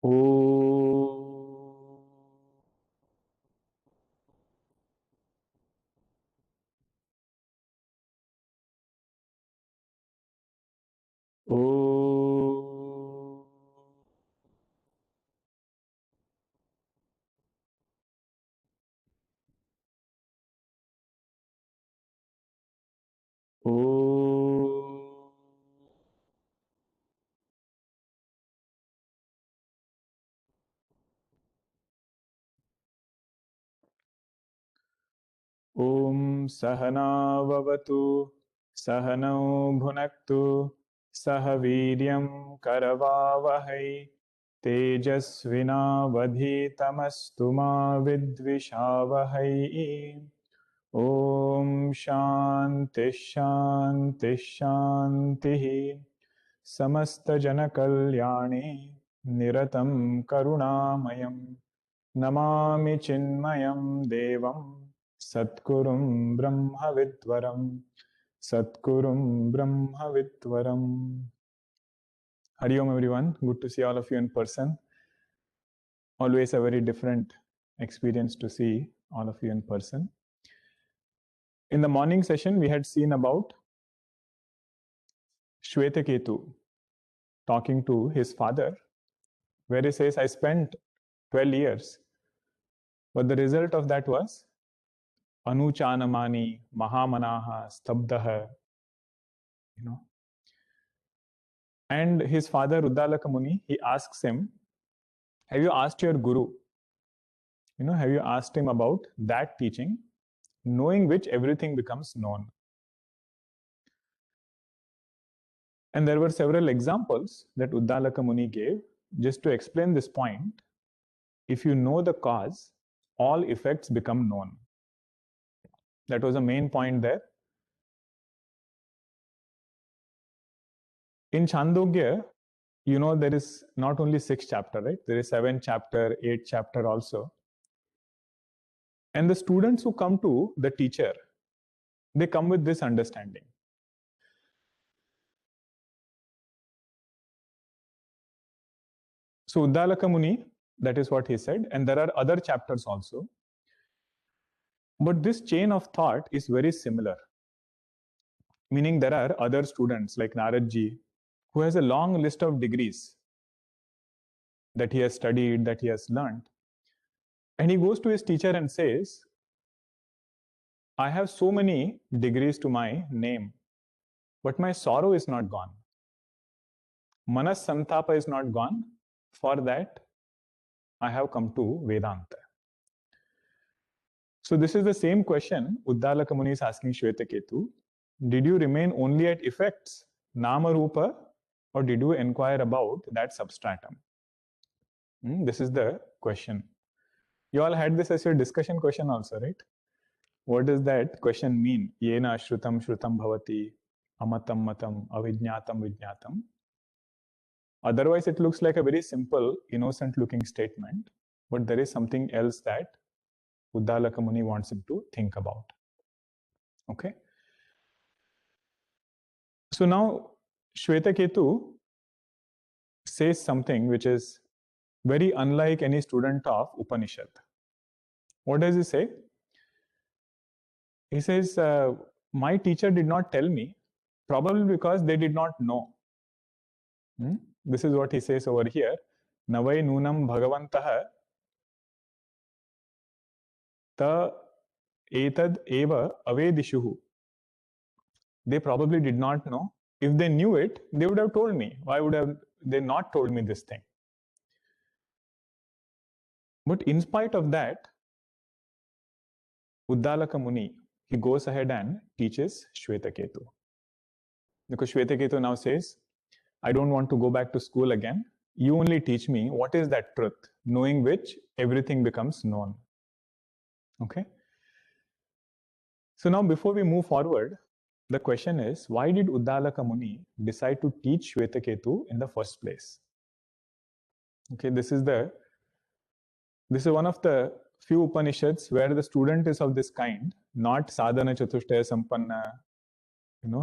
Oh. Oh. Oh. Om Sahana Vavatu Sahanau Bhunaktu Sahaviryam Karavavahai Tejasvinavadhitamastu ma vidvishavahai. Om Shanti Shanti Shanti Samasta Jana Kalyani Niratam Karunamayam Namami Chinmayam Devam Satkurum Brahma Vidvaram Satkurum Brahma Vidvaram. Hari Om everyone, good to see all of you in person. Always a very different experience to see all of you in person. In the morning session, we had seen about Shwetaketu talking to his father, where he says, I spent 12 years, but the result of that was Anuchanamani, Mahamanaha, Stabdaha, you know. And his father, Uddalaka Muni, he asks him, have you asked your guru? Have you asked him about that teaching, knowing which everything becomes known? And there were several examples that Uddalaka Muni gave just to explain this point. If you know the cause, all effects become known. That was the main point there. In Chandogya, there is not only 6 chapter, right? There is 7 chapter, 8 chapter also. And the students who come to the teacher, they come with this understanding. So Uddalaka Muni, that is what he said, and there are other chapters also. But this chain of thought is very similar. Meaning there are other students like Naradji, who has a long list of degrees that he has studied, that he has learned. And he goes to his teacher and says, I have so many degrees to my name, but my sorrow is not gone. Manas Santapa is not gone. For that, I have come to Vedanta. So this is the same question Uddalaka Muni is asking Shwetaketu. Did you remain only at effects, Nama Rupa, or did you inquire about that substratum? This is the question. You all had this as your discussion question also, right? What does that question mean? Yena ashrutam shrutam bhavati, amatam matam, avijñatam vijñatam. Otherwise, it looks like a very simple, innocent looking statement, but there is something else that Uddalaka Muni wants him to think about. Okay? So now, Shwetaketu says something which is very unlike any student of Upanishad. What does he say? He says, my teacher did not tell me, probably because they did not know. This is what he says over here. Navai nunam bhagavantaha ta etad eva avedishuhu. They probably did not know. If they knew it, they would have told me. Why would have they not told me this thing? But in spite of that, Uddalaka Muni, he goes ahead and teaches Shwetaketu. Because Shwetaketu now says, I don't want to go back to school again. You only teach me what is that truth, knowing which everything becomes known. Okay? So now before we move forward, the question is, why did Uddalaka Muni decide to teach Shwetaketu in the first place? Okay, this is one of the few Upanishads where the student is of this kind, not sadhana chatushtaya sampanna,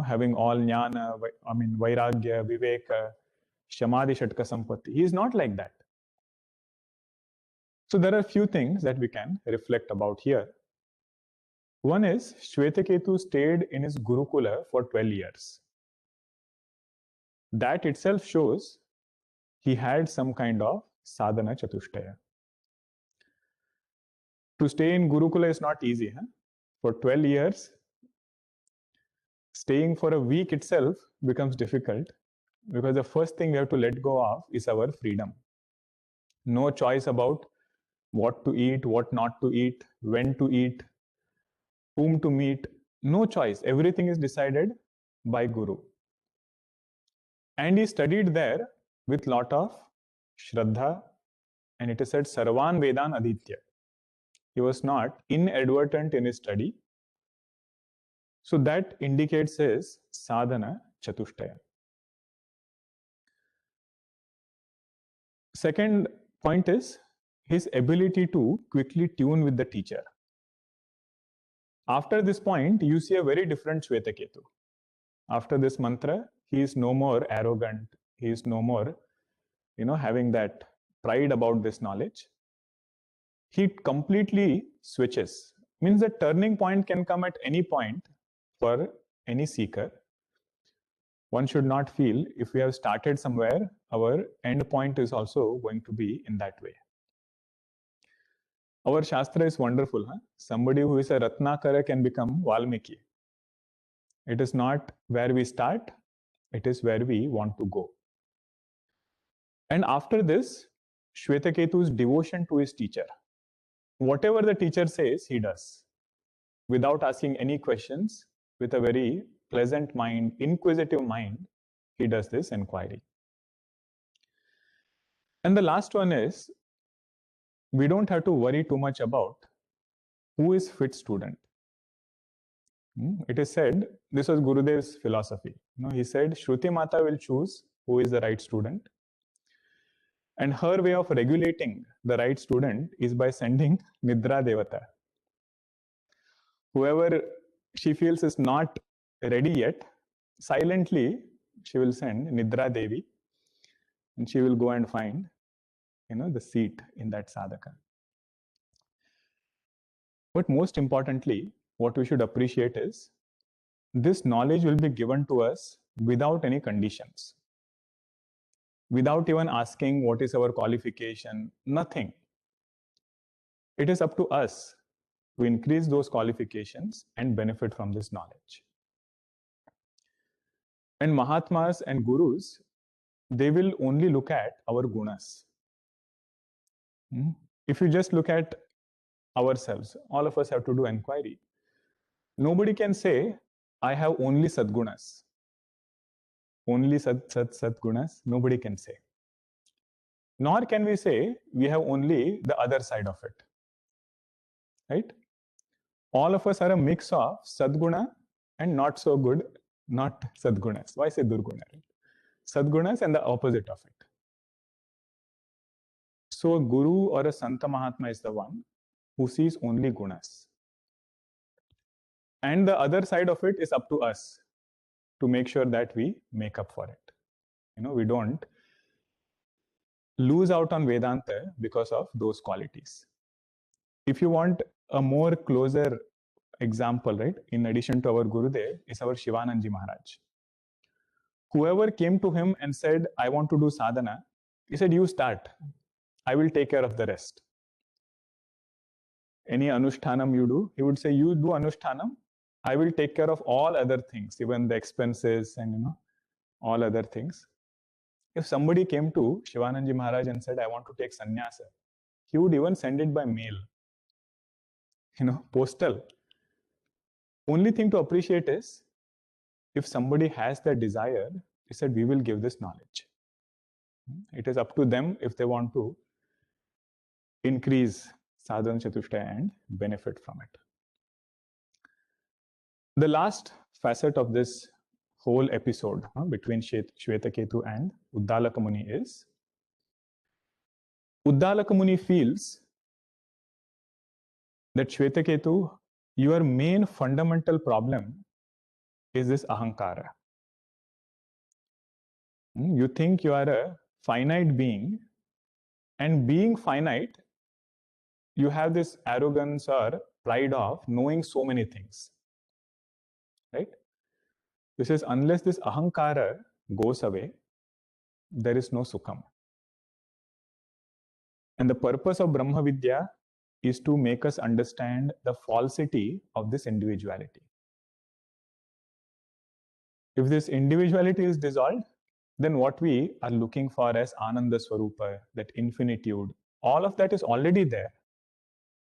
having all jnana, vairagya, viveka, shamadhi shatka sampatti. He is not like that. So there are a few things that we can reflect about here. One is Shvetaketu stayed in his Gurukula for 12 years. That itself shows he had some kind of sadhana chatushtaya. To stay in Gurukula is not easy. Huh? For 12 years, staying for a week itself becomes difficult because the first thing we have to let go of is our freedom. No choice about what to eat, what not to eat, when to eat, whom to meet. No choice. Everything is decided by Guru. And he studied there with lot of Shraddha, and it is said Sarvan Vedan Aditya. He was not inadvertent in his study. So that indicates his sadhana chatushtaya. Second point is his ability to quickly tune with the teacher. After this point, you see a very different Shvetaketu. After this mantra, he is no more arrogant. He is no more, having that pride about this knowledge. He completely switches. Means the turning point can come at any point for any seeker. One should not feel if we have started somewhere, our end point is also going to be in that way. Our Shastra is wonderful. Huh? Somebody who is a Ratnakara can become Valmiki. It is not where we start, it is where we want to go. And after this, Shvetaketu's devotion to his teacher. Whatever the teacher says, he does. Without asking any questions, with a very pleasant mind, inquisitive mind, he does this inquiry. And the last one is, we don't have to worry too much about who is fit student. It is said, this was Gurudev's philosophy. He said, Shruti Mata will choose who is the right student. And her way of regulating the right student is by sending Nidra Devata. Whoever she feels is not ready yet, silently she will send Nidra Devi, and she will go and find the seat in that sadhaka. But most importantly, what we should appreciate is this knowledge will be given to us without any conditions, without even asking what is our qualification, nothing. It is up to us to increase those qualifications and benefit from this knowledge. And Mahatmas and Gurus, they will only look at our gunas. If you just look at ourselves, all of us have to do inquiry. Nobody can say, I have only sadgunas. Only sadgunas, nobody can say. Nor can we say we have only the other side of it. Right? All of us are a mix of sadguna and not so good, not sadgunas. Why say durguna? Right? Sadgunas and the opposite of it. So a guru or a Santa Mahatma is the one who sees only gunas. And the other side of it is up to us to make sure that we make up for it. We don't lose out on Vedanta because of those qualities. If you want a more closer example, right, in addition to our Gurudev, is our Shivananji Maharaj. Whoever came to him and said, I want to do sadhana, he said, you start. I will take care of the rest. Any anushtanam you do, he would say, you do anushtanam, I will take care of all other things, even the expenses and all other things. If somebody came to Shivananji Maharaj and said, I want to take sannyasa, he would even send it by mail, postal. Only thing to appreciate is, if somebody has the desire, he said, we will give this knowledge. It is up to them if they want to increase sadhana chatushtaya and benefit from it. The last facet of this whole episode between Shvetaketu and Uddalaka Muni is, Uddalaka Muni feels that Shvetaketu, your main fundamental problem is this ahankara. You think you are a finite being, and being finite, you have this arrogance or pride of knowing so many things, right? This is unless this ahankara goes away, there is no sukham. And the purpose of Brahma Vidya is to make us understand the falsity of this individuality. If this individuality is dissolved, then what we are looking for as Ananda Swarupa, that infinitude, all of that is already there.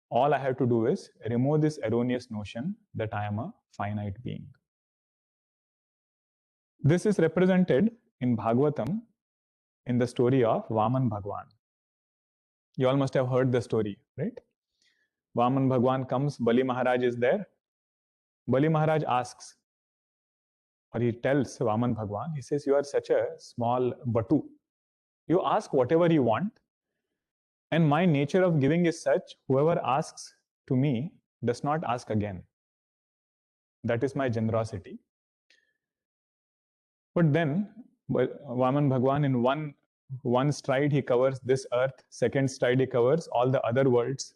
All I have to do is remove this erroneous notion that I am a finite being. This is represented in Bhagavatam in the story of Vaman Bhagwan. You all must have heard the story, right? Vaman Bhagwan comes, Bali Maharaj is there. Bali Maharaj asks, or he tells Vaman Bhagwan, he says, you are such a small batu. You ask whatever you want, and my nature of giving is such, whoever asks to me does not ask again. That is my generosity. But then, Vaman Bhagwan, in one stride, he covers this earth, second stride, he covers all the other worlds.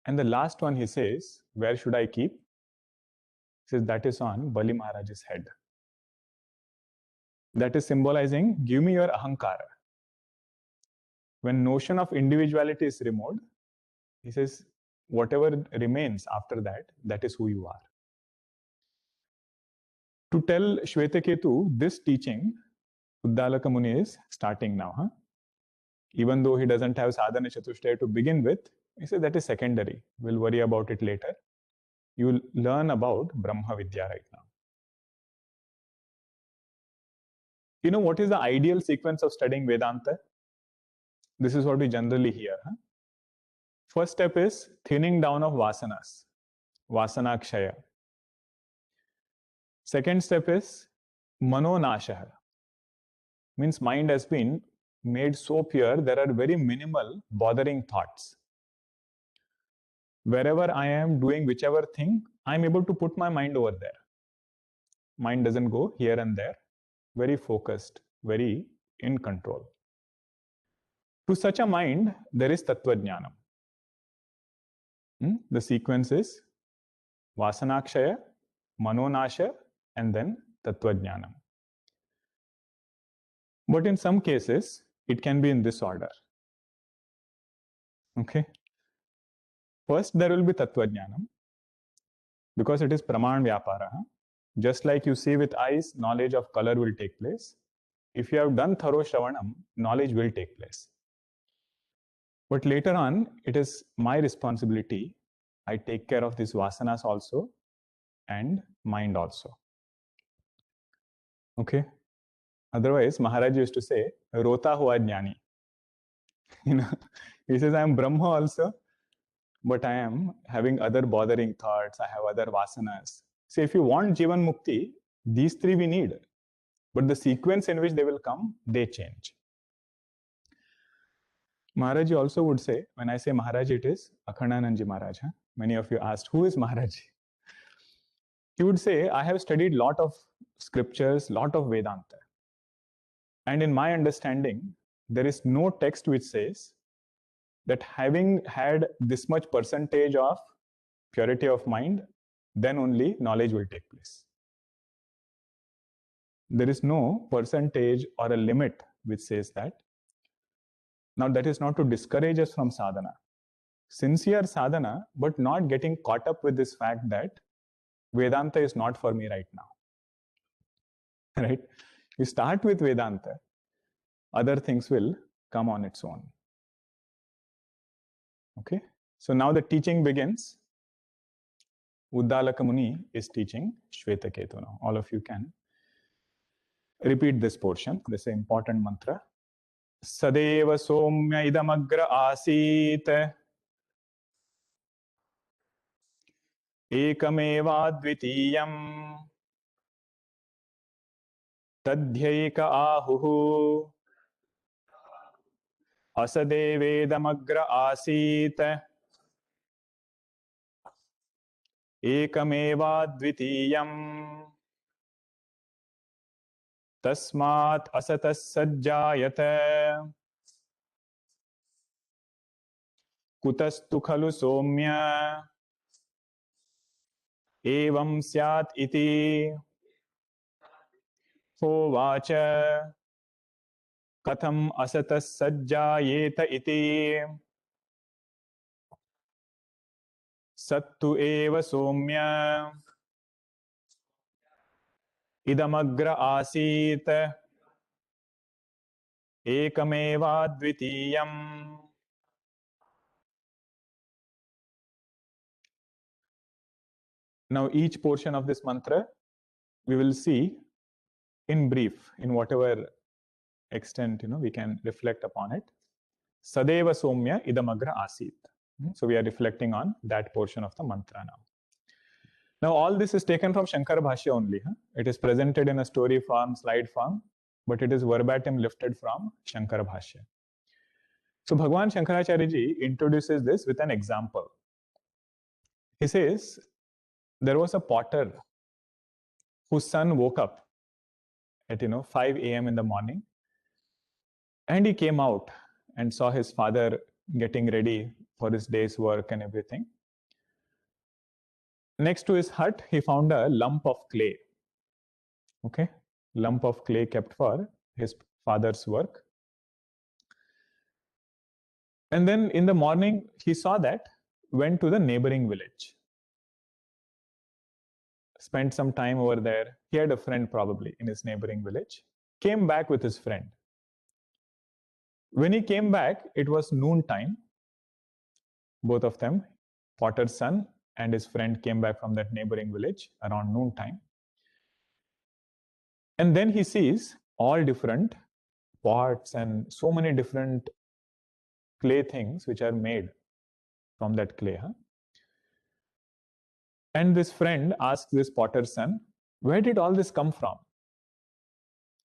And the last one, he says, where should I keep? He says, that is on Bali Maharaj's head. That is symbolizing, give me your ahankara. When notion of individuality is removed, he says, whatever remains after that, that is who you are. To tell Shvetaketu this teaching, Uddalaka Muni is starting now. Huh? Even though he doesn't have sadhana chatushtaya to begin with, he says that is secondary. We'll worry about it later. You'll learn about Brahma Vidya right now. You know what is the ideal sequence of studying Vedanta? This is what we generally hear. Huh? First step is thinning down of vasanas, vasanakshaya. Second step is manonashah, means mind has been made so pure, there are very minimal bothering thoughts. Wherever I am doing whichever thing, I'm able to put my mind over there. Mind doesn't go here and there. Very focused, very in control. To such a mind, there is Tattva Jnanam. The sequence is Vasanakshaya, Manonasha, and then Tattva Jnanam. But in some cases, it can be in this order. Okay? First, there will be Tattva Jnanam, because it is Praman Vyapara. Just like you see with eyes, knowledge of color will take place. If you have done thorough Shravanam, knowledge will take place. But later on, it is my responsibility. I take care of these vasanas also and mind also. Okay? Otherwise, Maharaj used to say, Rota hua jnani. He says, I am Brahma also, but I am having other bothering thoughts. I have other vasanas. So if you want Jivan Mukti, these three we need. But the sequence in which they will come, they change. Maharaji also would say, when I say Maharaji, it is Akhandanandji Maharaj. Huh? Many of you asked, who is Maharaji? He would say, I have studied lot of scriptures, lot of Vedanta. And in my understanding, there is no text which says that having had this much percentage of purity of mind, then only knowledge will take place. There is no percentage or a limit which says that. Now, that is not to discourage us from sadhana. Sincere sadhana, but not getting caught up with this fact that Vedanta is not for me right now. Right? You start with Vedanta, other things will come on its own. Okay? So now the teaching begins. Uddalaka Muni is teaching Shvetaketu now. All of you can repeat this portion. This is an important mantra. Sadeva somya idamagra asit ekameva dvitiyam tadhyeka ahuhu asadevedamagra asit ekameva dvitiyam tasmat asatas sajjayate. कुतस्तु खलु सौम्य एवं स्यात् इति होवाच कथम् असतः सज्जायेत इति सत्तु एव सौम्य इदमग्र आसीत् एकमेवाद्वितीयम्. Now each portion of this mantra we will see in brief, in whatever extent we can reflect upon it. Sadeva Somya idamagra asit. So we are reflecting on that portion of the mantra now. Now all this is taken from Shankara Bhashya only. It is presented in a story form, slide form, but it is verbatim lifted from Shankara Bhashya. So Bhagwan Shankaracharya ji introduces this with an example. He says, there was a potter whose son woke up at 5 a.m. in the morning, and he came out and saw his father getting ready for his day's work and everything. Next to his hut, he found a lump of clay. Okay, lump of clay kept for his father's work. And then in the morning, he saw that, went to the neighboring village, spent some time over there. He had a friend probably in his neighboring village, came back with his friend. When he came back, it was noontime. Both of them, potter's son and his friend, came back from that neighboring village around noontime. And then he sees all different pots and so many different clay things which are made from that clay. And this friend asks this potter's son, where did all this come from?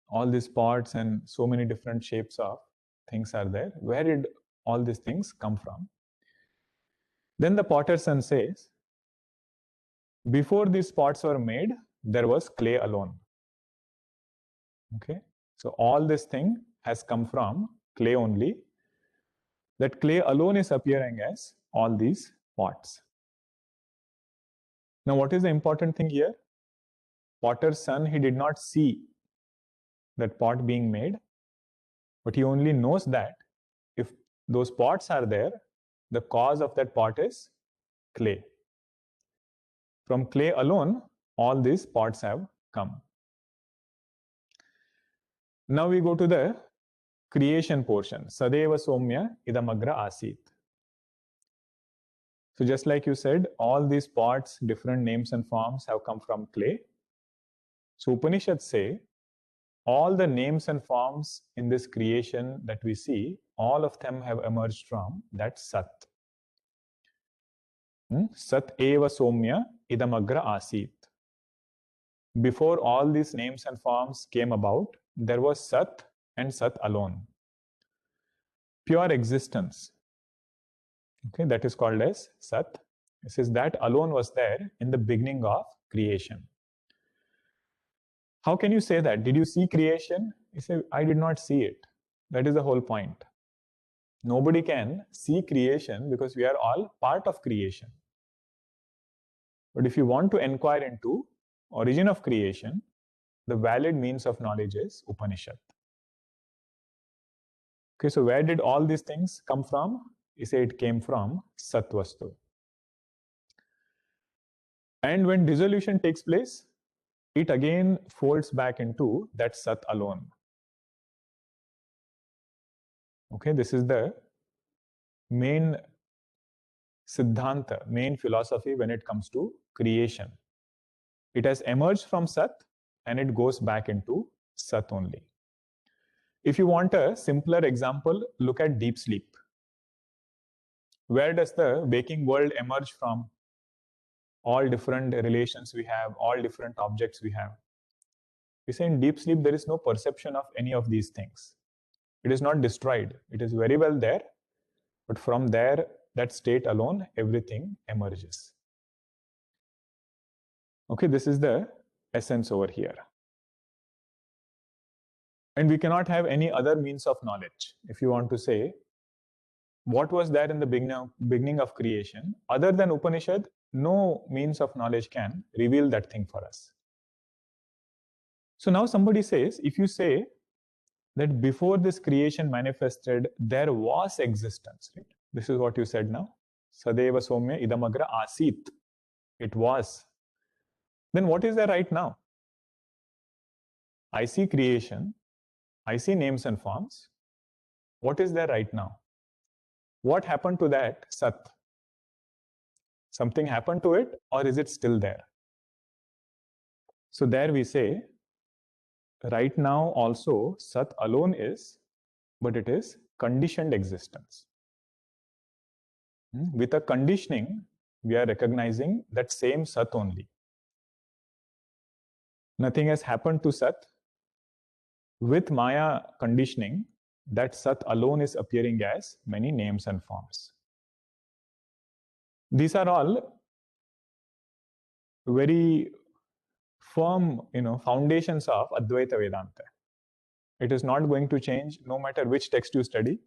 All these pots and so many different shapes of things are there. Where did all these things come from? Then the potter's son says, before these pots were made, there was clay alone. Okay, so all this thing has come from clay only. That clay alone is appearing as all these pots. Now, what is the important thing here? Potter's son, he did not see that pot being made, but he only knows that if those pots are there, the cause of that pot is clay. From clay alone, all these pots have come. Now we go to the creation portion. Sadeva Somya idamagra asit. So just like you said, all these pots, different names and forms have come from clay. So Upanishads say, all the names and forms in this creation that we see, all of them have emerged from that Sat. Sat eva Somya idamagra asit. Before all these names and forms came about, there was Sat and Sat alone. Pure existence. Okay, that is called as Sat. It says that alone was there in the beginning of creation. How can you say that? Did you see creation? You say, I did not see it. That is the whole point. Nobody can see creation because we are all part of creation. But if you want to inquire into origin of creation, the valid means of knowledge is Upanishad. Okay, so where did all these things come from? You say it came from Satvastu. And when dissolution takes place, it again folds back into that Sat alone. Okay, this is the main Siddhanta, main philosophy when it comes to creation. It has emerged from Sat and it goes back into Sat only. If you want a simpler example, look at deep sleep. Where does the waking world emerge from? All different relations we have, all different objects we have. We say in deep sleep, there is no perception of any of these things. It is not destroyed. It is very well there, but from there, that state alone, everything emerges. Okay, this is the essence over here. And we cannot have any other means of knowledge. If you want to say, what was there in the beginning of creation, other than Upanishad, no means of knowledge can reveal that thing for us. So now somebody says, if you say that before this creation manifested, there was existence, right? This is what you said now. Sadeva Somya idamagra asit. It was. Then what is there right now? I see creation. I see names and forms. What is there right now? What happened to that Sat? Something happened to it, or is it still there? So there we say, right now also Sat alone is, but it is conditioned existence. With a conditioning, we are recognizing that same Sat only. Nothing has happened to Sat. With Maya conditioning, that Sat alone is appearing as many names and forms. These are all very firm, foundations of Advaita Vedanta. It is not going to change no matter which text you study,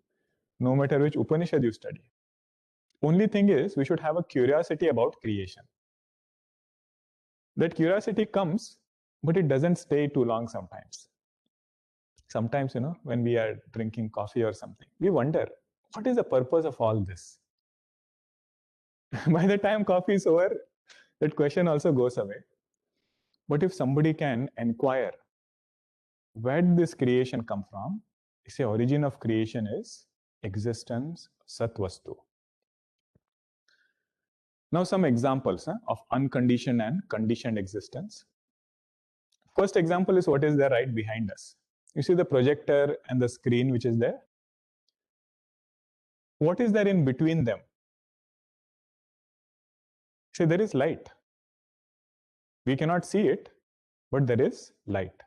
no matter which Upanishad you study. Only thing is, we should have a curiosity about creation. That curiosity comes, but it doesn't stay too long sometimes. Sometimes, when we are drinking coffee or something, we wonder, what is the purpose of all this? By the time coffee is over, that question also goes away. But if somebody can inquire, where did this creation come from? You say origin of creation is existence, Satvastu. Now some examples of unconditioned and conditioned existence. First example is what is there right behind us. You see the projector and the screen which is there. What is there in between them? See, there is light. We cannot see it, but there is light.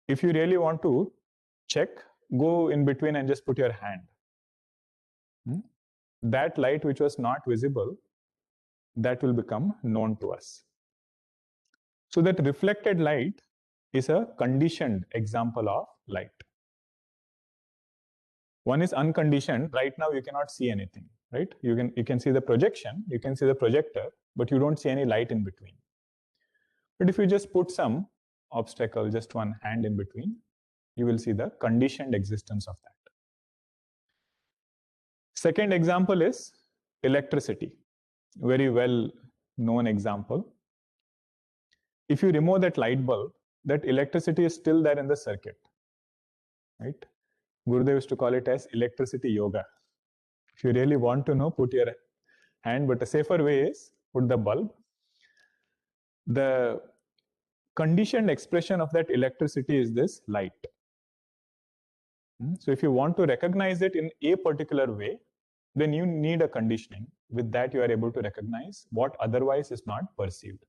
If you really want to check, go in between and just put your hand. That light which was not visible, that will become known to us. So that reflected light is a conditioned example of light. One is unconditioned. Right now you cannot see anything, right? You can see the projection, you can see the projector, but you don't see any light in between. But if you just put some obstacle, just one hand in between, you will see the conditioned existence of that. Second example is electricity. Very well known example. If you remove that light bulb, that electricity is still there in the circuit, right? Gurudev used to call it as electricity yoga. If you really want to know, put your hand, but a safer way is put the bulb. The conditioned expression of that electricity is this light. So if you want to recognize it in a particular way, then you need a conditioning. With that, you are able to recognize what otherwise is not perceived.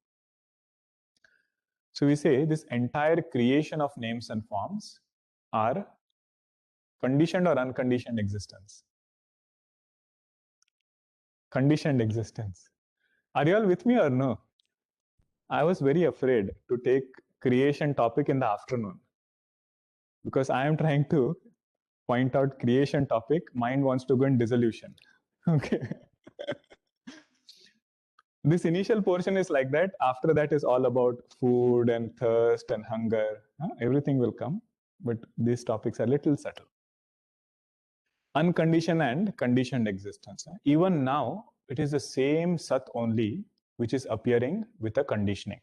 So we say this entire creation of names and forms are conditioned or unconditioned existence. Conditioned existence. Are you all with me or no? I was very afraid to take creation topic in the afternoon because I am trying to point out creation topic. Mind wants to go in dissolution. Okay. This initial portion is like that. After that is all about food and thirst and hunger. Everything will come, but these topics are little subtle. Unconditioned and conditioned existence. Even now, it is the same Sat only which is appearing with a conditioning.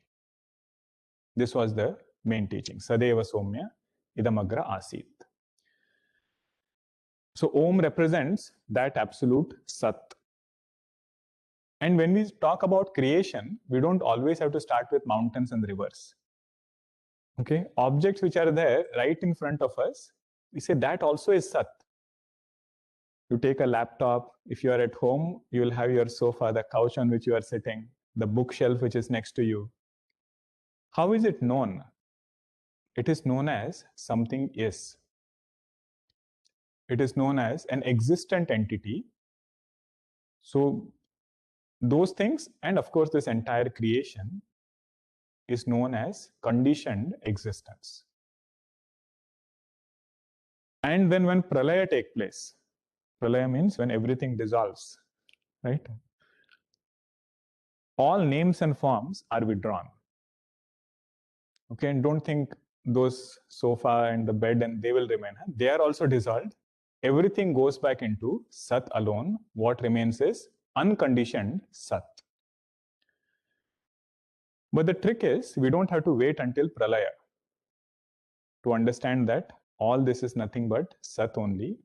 This was the main teaching. Sadeva Somya idamagra asit. So Om represents that absolute Sat. And when we talk about creation, we don't always have to start with mountains and rivers. Okay, objects which are there right in front of us, we say that also is Sat. You take a laptop, if you are at home, you will have your sofa, the couch on which you are sitting, the bookshelf which is next to you. How is it known? It is known as something is. It is known as an existent entity. So those things, and of course this entire creation, is known as conditioned existence. And then when pralaya takes place, Pralaya means when everything dissolves, right? All names and forms are withdrawn. Okay, and don't think those sofa and the bed and they will remain. They are also dissolved. Everything goes back into Sat alone. What remains is unconditioned Sat. But the trick is we don't have to wait until Pralaya to understand that all this is nothing but Sat only.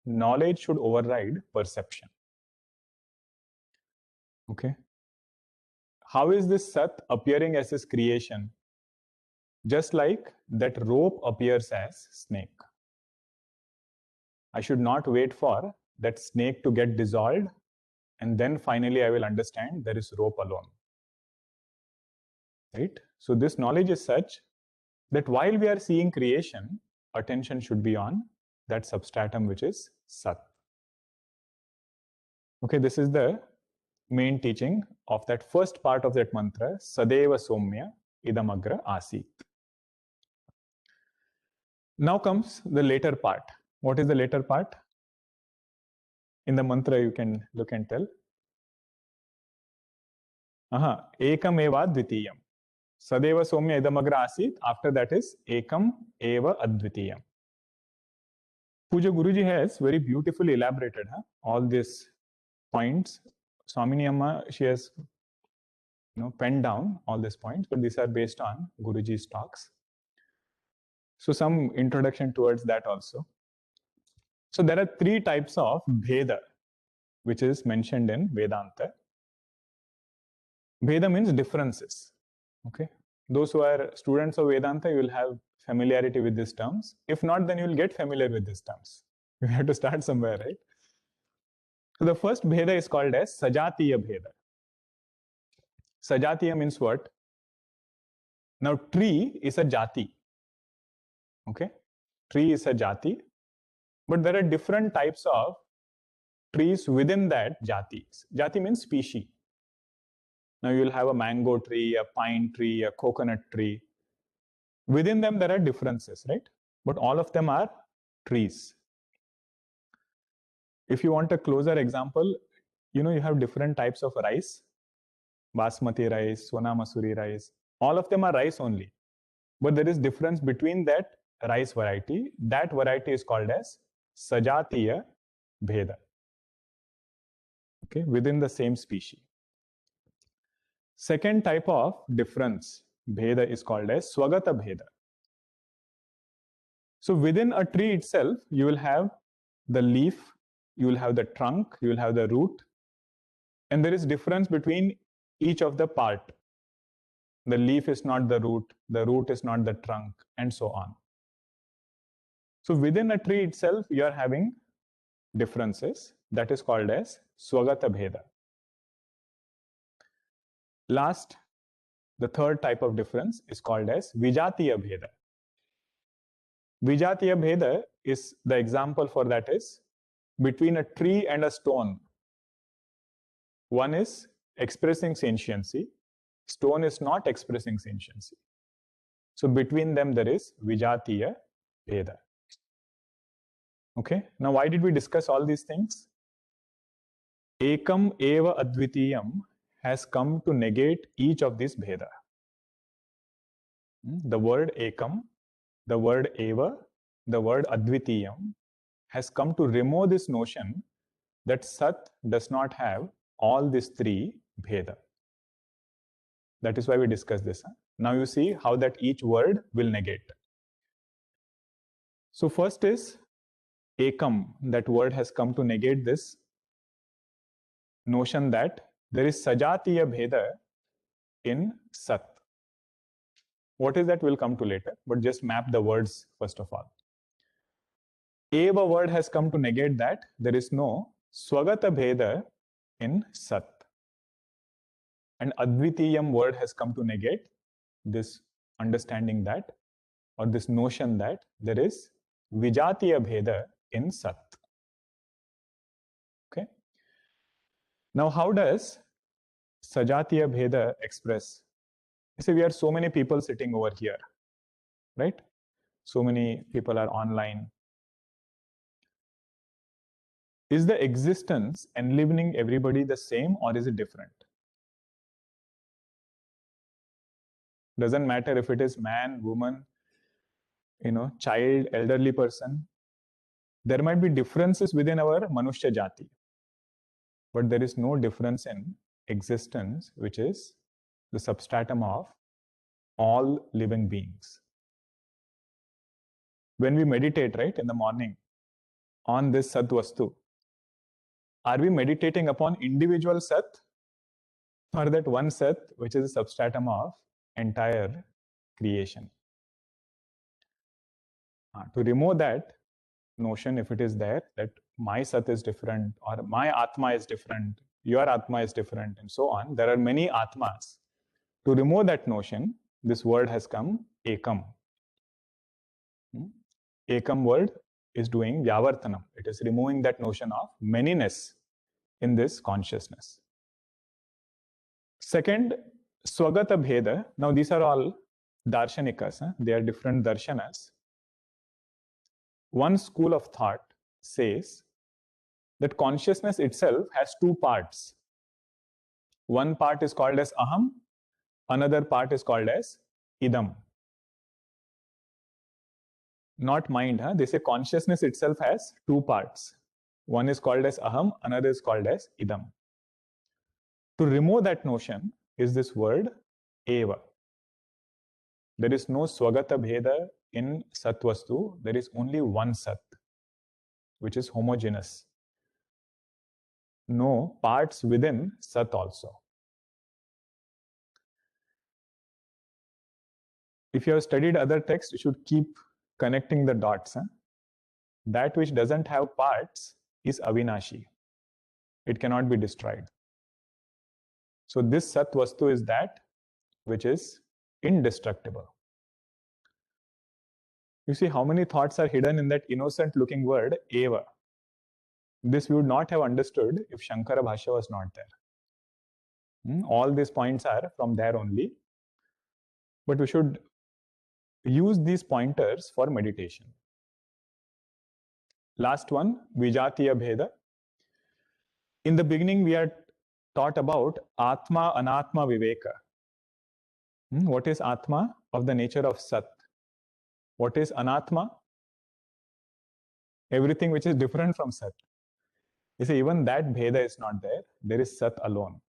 Knowledge should override perception. Okay. How is this Sat appearing as his creation? Just like that rope appears as snake. I should not wait for that snake to get dissolved and then finally I will understand there is rope alone. Right? So this knowledge is such that while we are seeing creation, attention should be on that substratum which is Sat. Okay, this is the main teaching of that first part of that mantra, Sadeva Somya Idamagra Asit. Now comes the later part. What is the later part? In the mantra you can look and tell. Ekam eva dvitiyam. Sadeva Somya Idamagra Asit. After that is Ekam eva advitiyam. Puja Guruji has very beautifully elaborated all these points. Swamini Amma, she has penned down all these points, but these are based on Guruji's talks. So some introduction towards that also. So there are three types of Bheda, which is mentioned in Vedanta. Bheda means differences. Okay. Those who are students of Vedanta, you will have familiarity with these terms. If not, then you will get familiar with these terms. You have to start somewhere, right? So the first Bheda is called as Sajatiya Bheda. Sajatiya means what? Now tree is a jati. Okay. Tree is a jati. But there are different types of trees within that jati. Jati means species. Now you will have a mango tree, a pine tree, a coconut tree. Within them there are differences, right? But all of them are trees. If you want a closer example, you have different types of rice. Basmati rice, Sona Masuri rice. All of them are rice only. But there is difference between that rice variety. That variety is called as Sajatiya Bheda. Okay, within the same species. Second type of difference, Bheda, is called as Swagata Bheda. So within a tree itself, you will have the leaf, you will have the trunk, you will have the root, and there is difference between each of the part. The leaf is not the root is not the trunk, and so on. So within a tree itself, you are having differences. That is called as Swagata Bheda. Last, the third type of difference is called as Vijatiya Bheda. Vijatiya Bheda is the example for that is between a tree and a stone. One is expressing sentiency, stone is not expressing sentiency. So between them there is Vijatiya Bheda. Okay, now why did we discuss all these things? Ekam eva advitiyam has come to negate each of these Bheda. The word Ekam, the word eva, the word advitiyam has come to remove this notion that Sat does not have all these three Bheda. That is why we discuss this. Now you see how that each word will negate. So first is Ekam. That word has come to negate this notion that there is Sajatiya Bheda in Sat. What is that? We'll come to later, but just map the words first of all. Eva word has come to negate that there is no Swagata Bheda in Sat. And Advitiyam word has come to negate this understanding that, or this notion that there is Vijatiya Bheda in Sat. Okay. Now, how does Sajatiya Bheda express? You see, we are so many people sitting over here, right? So many people are online. Is the existence enlivening everybody the same, or is it different? Doesn't matter if it is man, woman, child, elderly person. There might be differences within our Manushya Jati, but there is no difference in existence, which is the substratum of all living beings. When we meditate, right, in the morning on this Sat Vastu, are we meditating upon individual Sat, or that one Sat which is a substratum of entire creation? To remove that notion, if it is there, that my Sat is different, or my Atma is different, your Atma is different, and so on, there are many Atmas. To remove that notion, this word has come, Ekam. Ekam word is doing Vyavartanam. It is removing that notion of manyness in this consciousness. Second, Swagata Bheda. Now, these are all Darshanikas. They are different darshanas. One school of thought says that consciousness itself has two parts. One part is called as Aham, another part is called as Idam. Not mind. They say consciousness itself has two parts. One is called as Aham, another is called as Idam. To remove that notion is this word Eva. There is no Swagata Bheda in Satvastu. There is only one Sat, which is homogeneous. No parts within Sat also. If you have studied other texts, you should keep connecting the dots. That which doesn't have parts is Avinashi. It cannot be destroyed. So this Sat Vastu is that which is indestructible. You see how many thoughts are hidden in that innocent looking word, Eva. This we would not have understood if Shankara Bhashya was not there. All these points are from there only. But we should use these pointers for meditation. Last one, Vijatiya Bheda. In the beginning, we are taught about Atma Anatma Viveka. What is Atma? Of the nature of Sat. What is Anatma? Everything which is different from Sat. You see, even that Bheda is not there. There is Sat alone.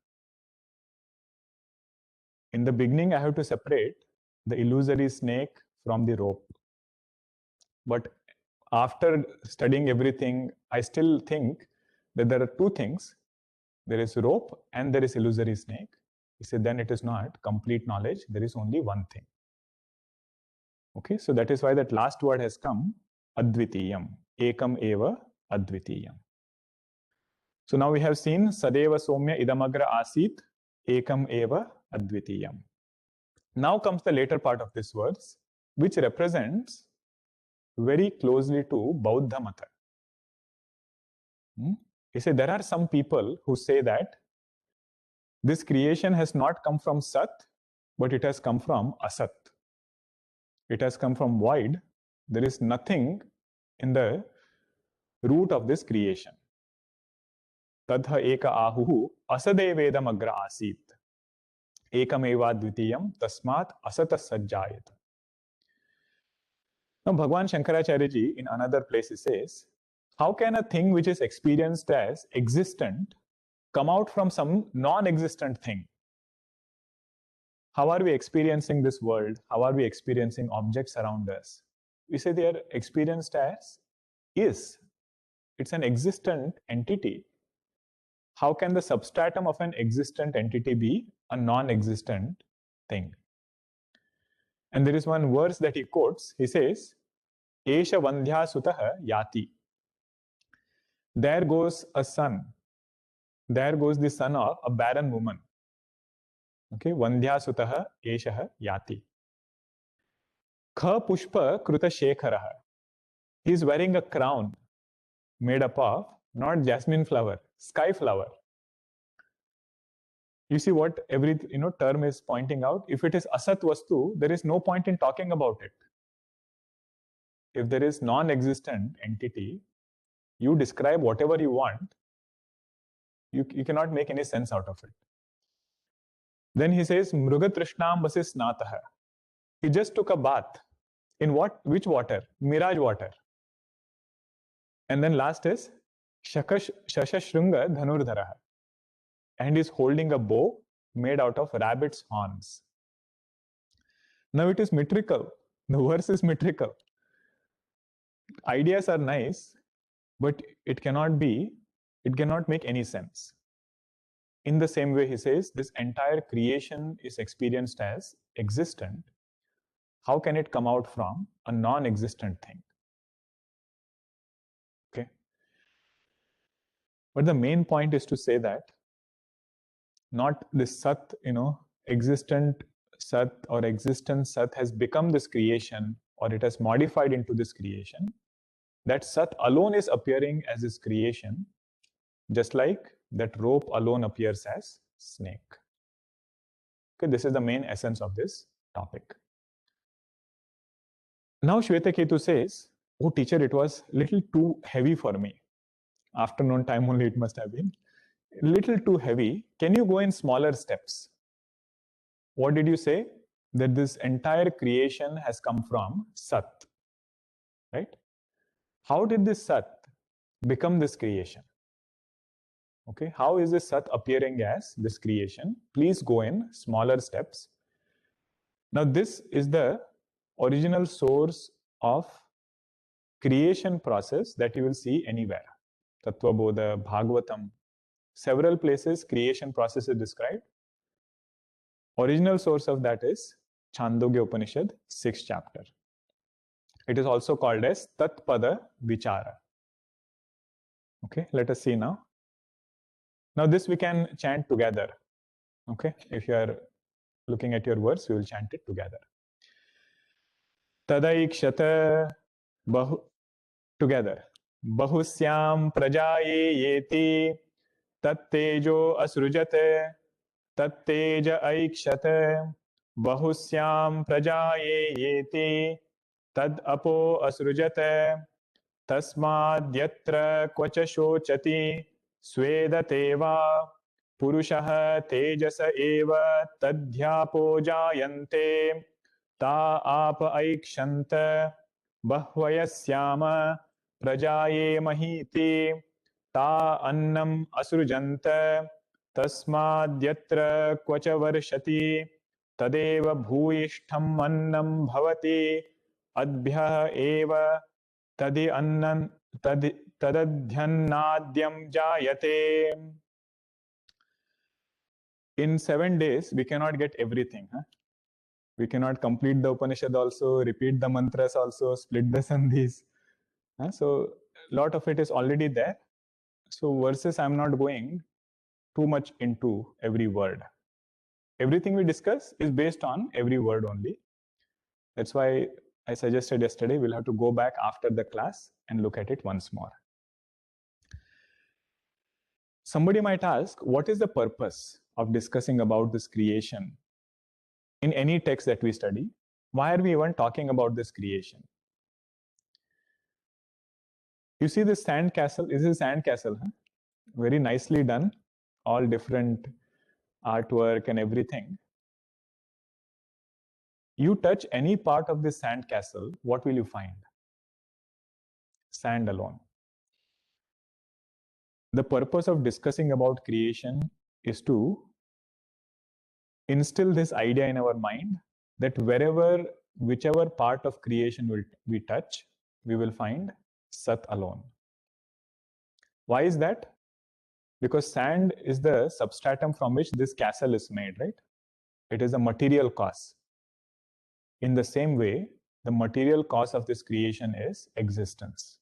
In the beginning, I have to separate the illusory snake from the rope. But after studying everything, I still think that there are two things. There is rope and there is illusory snake. You say, then it is not complete knowledge. There is only one thing. Okay, so that is why that last word has come, Advitiyam. Ekam eva Advitiyam. So now we have seen Sadeva Somya Idamagra Asit, Ekam eva Advitiyam. Now comes the later part of this verse, which represents very closely to Bauddha Mata. You say there are some people who say that this creation has not come from Sat, but it has come from Asat. It has come from void. There is nothing in the root of this creation. Tadha eka ahuhu asadevedam agra asit. Ekameva dvitiyam tasmat asata sajjayat. Now, Bhagwan Shankaracharya ji in another place he says, how can a thing which is experienced as existent come out from some non-existent thing? How are we experiencing this world? How are we experiencing objects around us? We say they are experienced as is. It's an existent entity. How can the substratum of an existent entity be a non-existent thing? And there is one verse that he quotes. He says, Esha Vandhya Sutaha Yati. There goes a son. There goes the son of a barren woman. Okay, Vandhya Sutaha Eshaha Yati. Kha Pushpa Kruta Shekharaha. He is wearing a crown made up of not jasmine flower, sky flower. You see what every term is pointing out? If it is Asat Vastu, there is no point in talking about it. If there is non-existent entity, You describe whatever you want, you cannot make any sense out of it. Then he says, Mrugatrishnam vasis snataha. He just took a bath. In what? Which water? Mirage water. And then last is Shashashrunga Dhanurdharaha. And he's holding a bow made out of rabbit's horns. Now it is metrical. The verse is metrical. Ideas are nice, but it cannot make any sense. In the same way, he says, this entire creation is experienced as existent. How can it come out from a non-existent thing? Okay. But the main point is to say that not this Sat, existent Sat or existent Sat has become this creation or it has modified into this creation. That Sat alone is appearing as this creation, just like that rope alone appears as snake. Okay, this is the main essence of this topic. Now Shvetaketu says, oh teacher, it was little too heavy for me. Afternoon time only it must have been. Little too heavy. Can you go in smaller steps? What did you say? That this entire creation has come from Sat. Right? How did this Sat become this creation? Okay, how is this Sat appearing as this creation? Please go in smaller steps. Now this is the original source of creation process that you will see anywhere. Tattva Bodha, Bhagavatam, several places creation process is described. Original source of that is Chandogya Upanishad, 6th chapter. It is also called as Tatpada Vichara. Okay, let us see now. Now this we can chant together. Okay, if you are looking at your verse, we will chant it together. Tadaikshata bahu, together. Bahusyam prajaye yeti tattejo asrujate tatteja aikshate bahusyam prajaye yeti tad apo asrujate tasmadyatra kvacha shochati swedate purushah tejasa eva tadhyapo jayante ta आप ऐक्षन्त बह्वयस्याम प्रजाये महीति ता अन्नम असृजन्त तस्माद्यत्र क्वच वर्षति तदेव भूयिष्ठम् अन्नं भवति अद्भ्यः एव तदि अन्नं तदध्यन्नाद्यं जायते. In 7 days we cannot get everything. We cannot complete the Upanishad also, repeat the mantras also, split the sandhis. So a lot of it is already there. So verses I'm not going too much into every word. Everything we discuss is based on every word only. That's why I suggested yesterday we'll have to go back after the class and look at it once more. Somebody might ask, what is the purpose of discussing about this creation in any text that we study? Why are we even talking about this creation? You see this sand castle? This is a sand castle, very nicely done, all different artwork and everything. You touch any part of this sand castle, what will you find? Sand alone. The purpose of discussing about creation is to instill this idea in our mind that whichever part of creation we touch, we will find Sat alone. Why is that? Because sand is the substratum from which this castle is made, right? It is a material cause. In the same way, the material cause of this creation is existence.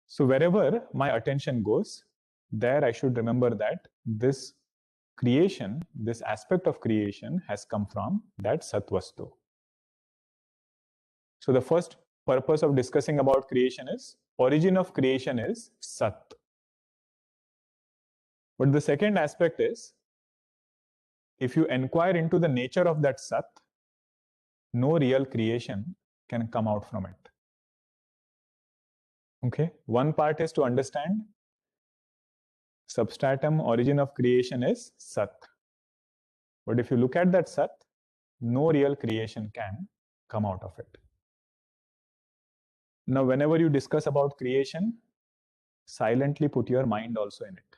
So wherever my attention goes, there I should remember that this creation, this aspect of creation has come from that Satvastu. So the first purpose of discussing about creation is, origin of creation is Sat. But the second aspect is, if you inquire into the nature of that Sat, no real creation can come out from it. Okay, one part is to understand substratum origin of creation is Sat. But if you look at that Sat, no real creation can come out of it. Now, whenever you discuss about creation, silently put your mind also in it.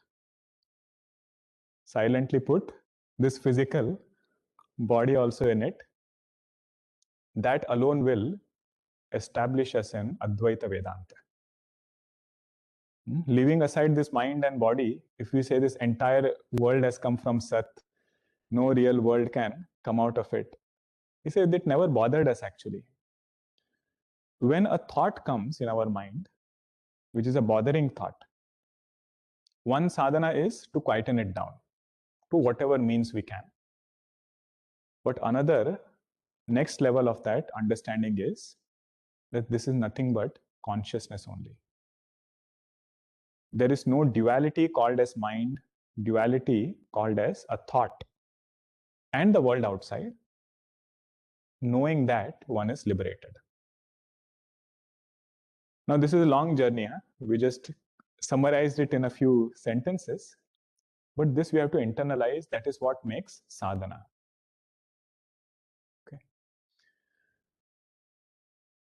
Silently put this physical body also in it. That alone will establish us in Advaita Vedanta. Leaving aside this mind and body, if we say this entire world has come from Sat, no real world can come out of it. He said it never bothered us actually. When a thought comes in our mind, which is a bothering thought, one sadhana is to quieten it down to whatever means we can. But another next level of that understanding is that this is nothing but consciousness only. There is no duality called as mind, duality called as a thought, and the world outside. Knowing that, one is liberated. Now, this is a long journey. We just summarized it in a few sentences. But this we have to internalize. That is what makes sadhana. Okay.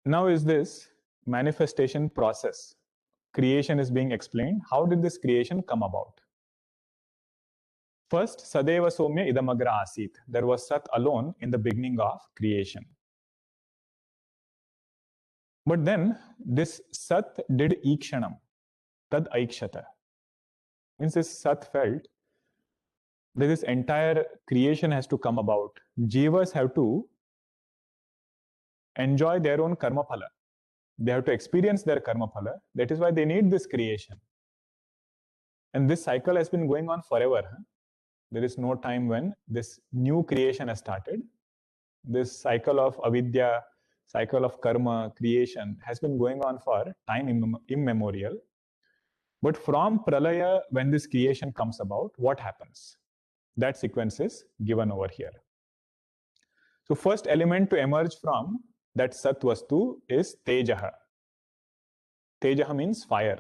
Now is this manifestation process. Creation is being explained. How did this creation come about? First, Sadeva Somya Idamagra Asit. There was Sat alone in the beginning of creation. But then this Sat did Ikshanam, Tad Aikshata. Means this Sat felt that this entire creation has to come about. Jivas have to enjoy their own karma phala. They have to experience their karma phala. That is why they need this creation. And this cycle has been going on forever. There is no time when this new creation has started. This cycle of avidya, cycle of karma, creation has been going on for time immemorial. But from pralaya, when this creation comes about, what happens? That sequence is given over here. So first element to emerge from that Sat Vastu is Tejaha. Tejaha means fire.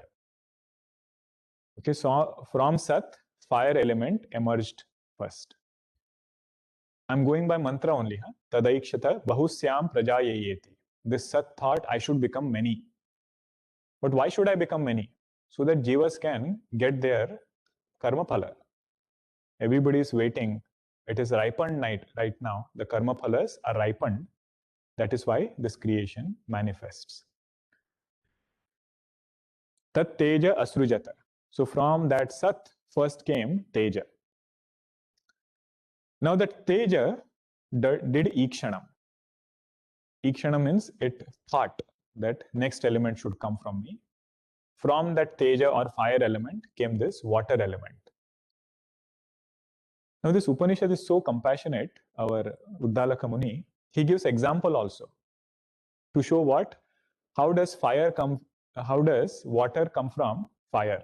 Okay, so from Sat, fire element emerged first. I'm going by mantra only. Tadaikshata bahusyam prajayayeti. This Sat thought, I should become many. But why should I become many? So that jivas can get their karma phala. Everybody is waiting. It is ripened right now. The karma phalas are ripened. That is why this creation manifests. Tat teja asrujata. So from that Sat first came Teja. Now that Teja did Ikshanam. Ikshanam means it thought that next element should come from me. From that Teja or fire element came this water element. Now this Upanishad is so compassionate, our Uddalaka Muni, he gives example also to show what, how does water come from fire?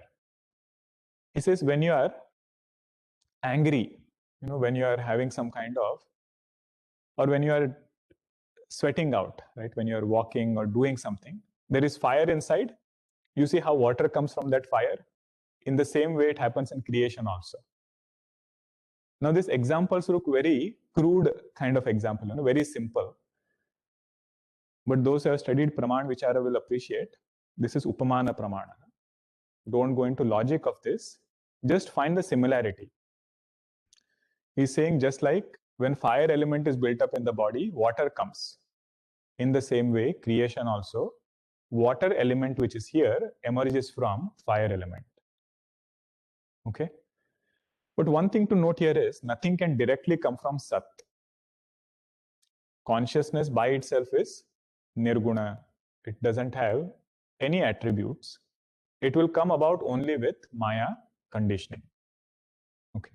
He says when you are angry, when you are having some kind of, or when you are sweating out, right? When you are walking or doing something, there is fire inside. You see how water comes from that fire. In the same way, it happens in creation also. Now, these examples look very crude kind of example, very simple. But those who have studied Pramana Vichara will appreciate this is Upamana Pramana. Don't go into logic of this. Just find the similarity. He's saying just like when fire element is built up in the body, water comes. In the same way, creation also, water element which is here emerges from fire element. Okay? But one thing to note here is nothing can directly come from Sat. Consciousness by itself is Nirguna. It doesn't have any attributes. It will come about only with Maya conditioning. Okay.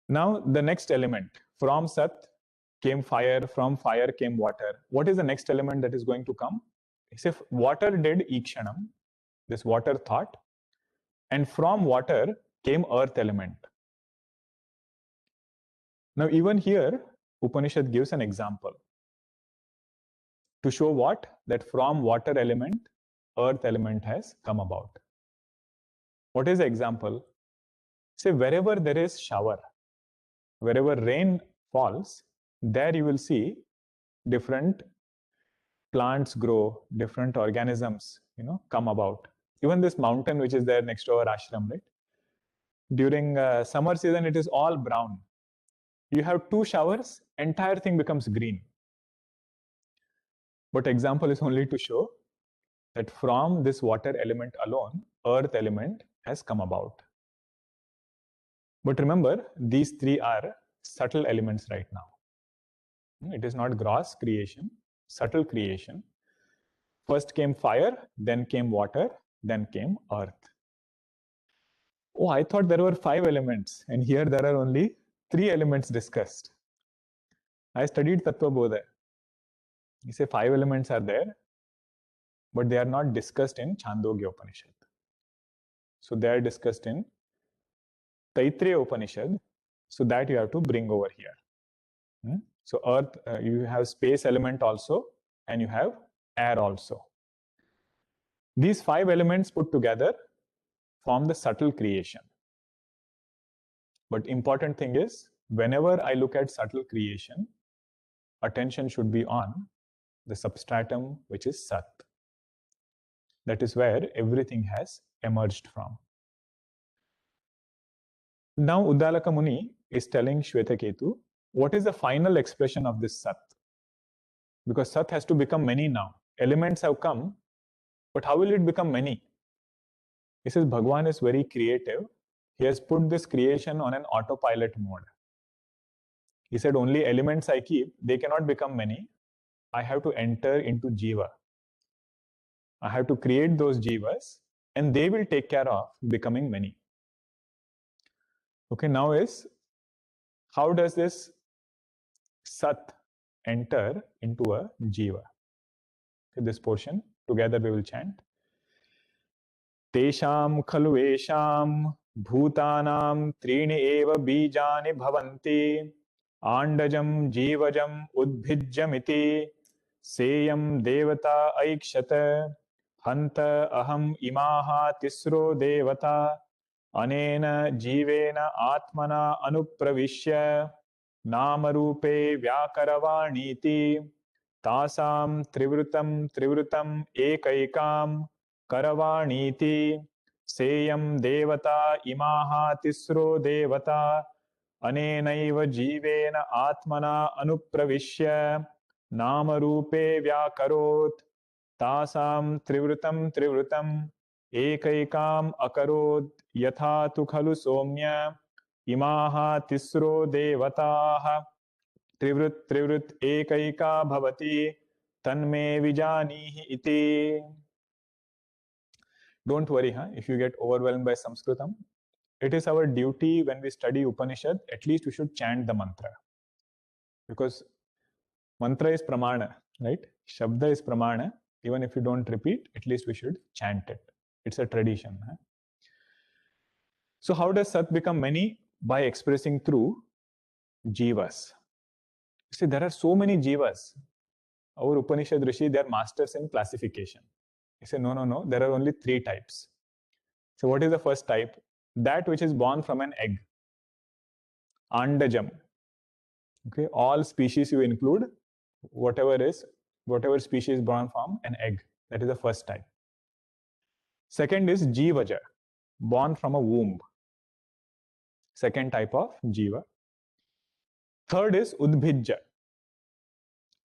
Now the next element. From Sat came fire, from fire came water. What is the next element that is going to come? If water did Ikshanam, this water thought, and from water came earth element. Now even here, Upanishad gives an example. To show what? That from water element, earth element has come about. What is the example? Say wherever there is shower, wherever rain falls, there you will see different plants grow, different organisms, come about. Even this mountain which is there next to our ashram, right? During summer season, it is all brown. You have 2 showers, entire thing becomes green. But example is only to show that from this water element alone, earth element has come about. But remember, these 3 are subtle elements right now. It is not gross creation, subtle creation. First came fire, then came water, then came earth. Oh, I thought there were 5 elements, and here there are only 3 elements discussed. I studied Tattva Bodha. You say 5 elements are there, but they are not discussed in Chandogya Upanishad. So they are discussed in Taittiriya Upanishad, so that you have to bring over here. So earth, you have space element also, and you have air also. These 5 elements put together form the subtle creation. But important thing is, whenever I look at subtle creation, attention should be on the substratum, which is Sat. That is where everything has emerged from. Now Uddalaka Muni is telling Shvetaketu, what is the final expression of this Sat? Because Sat has to become many now. Elements have come, but how will it become many? He says Bhagwan is very creative. He has put this creation on an autopilot mode. He said only elements I keep, they cannot become many. I have to enter into Jiva. I have to create those Jivas, and they will take care of becoming many. Okay, now is, how does this Sat enter into a Jiva? Okay, this portion, together we will chant. Tesham khalu esham bhutanam trini eva bijani bhavanti andajam jivajam udbhijamiti seyam devata aikshata hanta aham imaha tisro devata anena jivena atmana anupravishya namarupe vyakaravaniiti tasam trivrutam ekaikam करवाणीति सेयम देवता इमाः तिस्रो देवता अनेनैव जीवेन आत्मना अनुप्रविश्य नामरूपे व्याकरोत् तासां त्रिवृतम् एकैकाम् अकरोत् यथा तु खलु सौम्य इमाः तिस्रो देवताः त्रिवृत् एकैका भवति तन्मे विजानीहि इति. Don't worry, if you get overwhelmed by Sanskritam. It is our duty when we study Upanishad, at least we should chant the mantra. Because mantra is pramana, right? Shabda is pramana. Even if you don't repeat, at least we should chant it. It's a tradition. So how does Sat become many? By expressing through Jivas. See, there are so many Jivas. Our Upanishad Rishi, they are masters in classification. He said, no, there are only 3 types. So what is the first type? That which is born from an egg. Andajam. Okay, all species you include, whatever species is born from an egg. That is the first type. Second is Jivaja, born from a womb. Second type of Jiva. Third is Udbhija.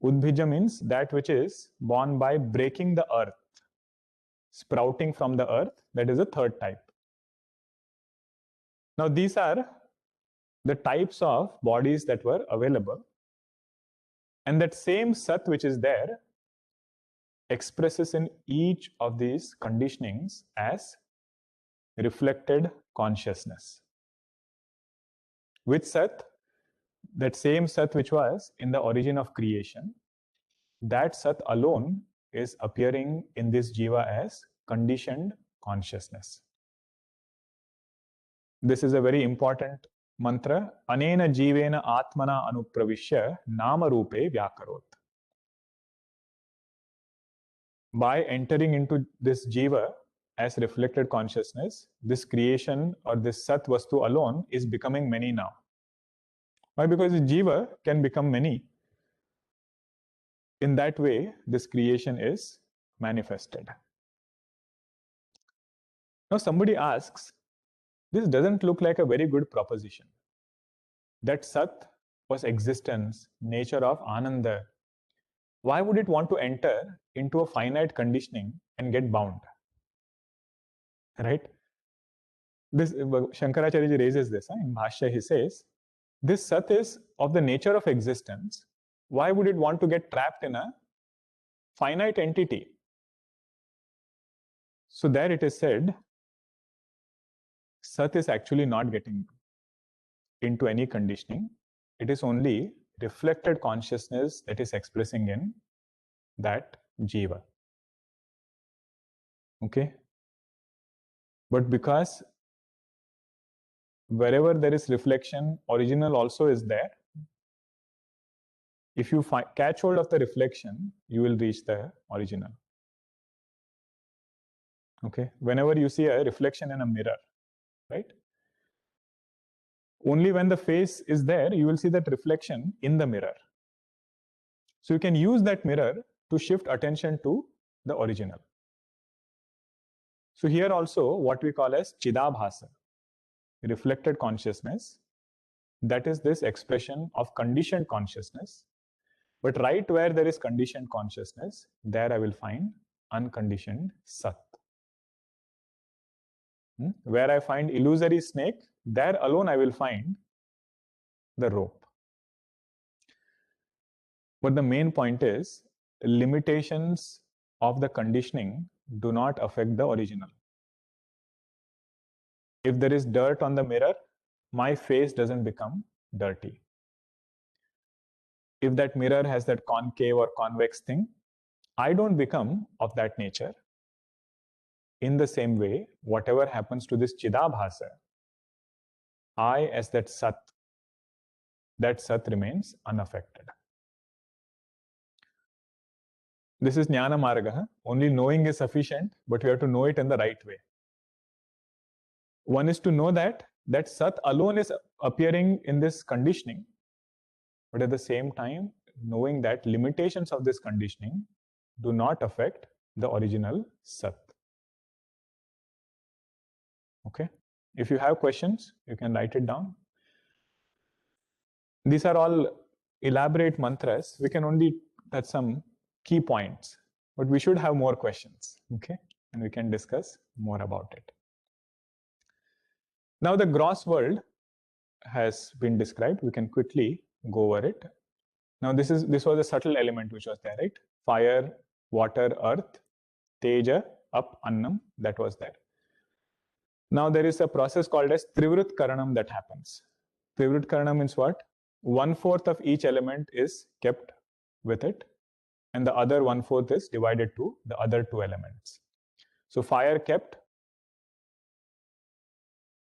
Udbhija means that which is born by breaking the earth, sprouting from the earth. That is the third type. Now these are the types of bodies that were available, and that same Sat which is there expresses in each of these conditionings as reflected consciousness. Which Sat? That same Sat which was in the origin of creation, that Sat alone is appearing in this Jiva as conditioned consciousness. This is a very important mantra. Anena jivena atmana anupravishya nama rupe vyakarot. by entering into this jiva as reflected consciousness, this creation or this sat vastu alone is becoming many now. Why? Because the jiva can become many. In that way, this creation is manifested. Now, somebody asks, this doesn't look like a very good proposition. That Sat was existence, nature of Ananda. Why would it want to enter into a finite conditioning and get bound? Right? This Shankaracharya raises this in Bhashya. He says, this Sat is of the nature of existence. Why would it want to get trapped in a finite entity? So there it is said, Sat is actually not getting into any conditioning. It is only reflected consciousness that is expressing in that jiva. Okay? But because wherever there is reflection, original also is there. If you catch hold of the reflection, you will reach the original. Okay? Whenever you see a reflection in a mirror, right? Only when the face is there, you will see that reflection in the mirror. So you can use that mirror to shift attention to the original. So here also what we call as Chidabhasa, reflected consciousness, that is this expression of conditioned consciousness. But right where there is conditioned consciousness, there I will find unconditioned Sat. Where I find illusory snake, there alone I will find the rope. But the main point is, limitations of the conditioning do not affect the original. If there is dirt on the mirror, my face doesn't become dirty. If that mirror has that concave or convex thing, I don't become of that nature. In the same way, whatever happens to this Chidabhasa, I as that Sat remains unaffected. This is Jnana Marga. Only knowing is sufficient, but we have to know it in the right way. One is to know that Sat alone is appearing in this conditioning, but at the same time, knowing that limitations of this conditioning do not affect the original Sat. Okay? If you have questions, you can write it down. These are all elaborate mantras. We can only touch some key points, but we should have more questions, okay? And we can discuss more about it. Now the gross world has been described. We can quickly go over it. Now this was a subtle element which was there, right? Fire, water, earth, teja, up, annam, that was there. Now there is a process called as Trivrit Karanam that happens. Trivrit Karanam means what? 1/4 of each element is kept with it, and the other 1/4 is divided to the other two elements. So fire kept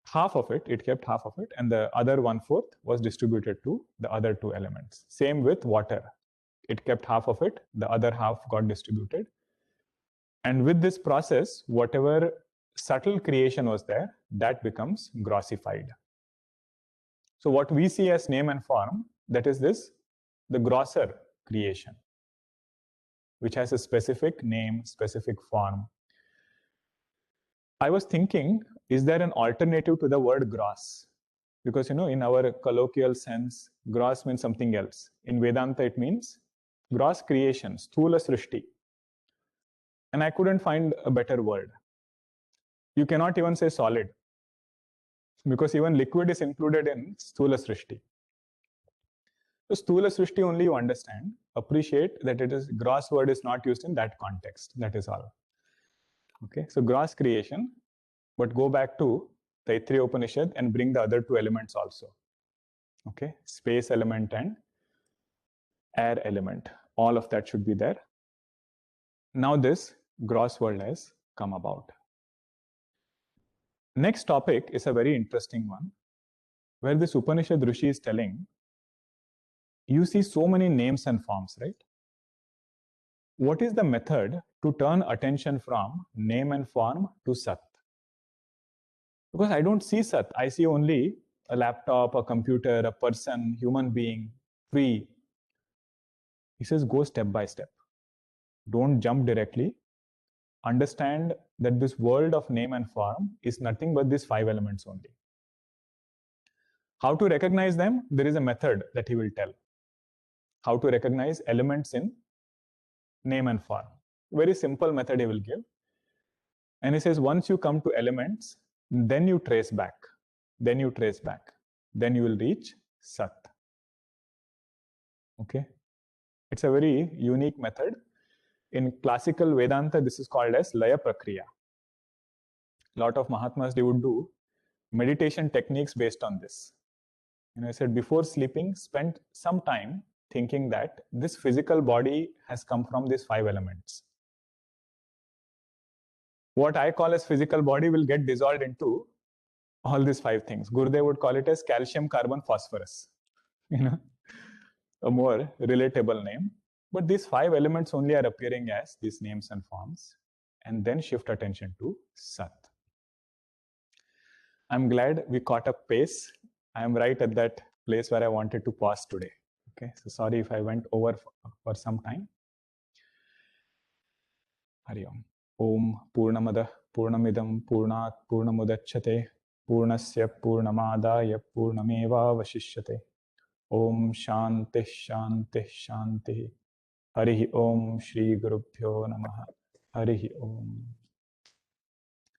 half of it, and the other 1/4 was distributed to the other two elements. Same with water. It kept half of it, the other half got distributed. And with this process, whatever subtle creation was there, that becomes grossified. So what we see as name and form, that is the grosser creation, which has a specific name, specific form. I was thinking, is there an alternative to the word gross? Because, in our colloquial sense, gross means something else. In Vedanta, it means gross creation, sthula srishti. And I couldn't find a better word. You cannot even say solid, because even liquid is included in sthula srishti. So sthula srishti only you understand. Appreciate that it is gross word is not used in that context. That is all. Okay, so gross creation, but go back to Taittiriya Upanishad and bring the other two elements also. Okay, space element and air element. All of that should be there. Now this gross world has come about. Next topic is a very interesting one, where this Upanishad Rishi is telling, you see so many names and forms, right? what is the method to turn attention from name and form to Sat? Because I don't see Sat. I see only a laptop, a computer, a person, human being, free. He says, go step by step. Don't jump directly. Understand that this world of name and form is nothing but these 5 elements only. How to recognize them? There is a method that he will tell. How to recognize elements in name and form. Very simple method he will give. And he says, once you come to elements, then you trace back. Then you trace back. Then you will reach Sat. Okay? It's a very unique method. In classical Vedanta, this is called as Laya Prakriya. A lot of Mahatmas, they would do meditation techniques based on this. I said before sleeping, spend some time thinking that this physical body has come from these 5 elements. What I call as physical body will get dissolved into all these 5 things. Gurudev would call it as calcium, carbon, phosphorus. A more relatable name. But these 5 elements only are appearing as these names and forms, and then shift attention to Sat. I'm glad we caught up pace. I'm right at that place where I wanted to pause today. Okay, so sorry if I went over for some time. Hari Om. Om Purnamadah Purnamidam Purnat Purnamudachyate Purnasya Purnamadaya Purnameva Vashishyate. Om Shanti Shanti Shanti. Hari Om Shri Gurubhyo Namaha. Hari Om.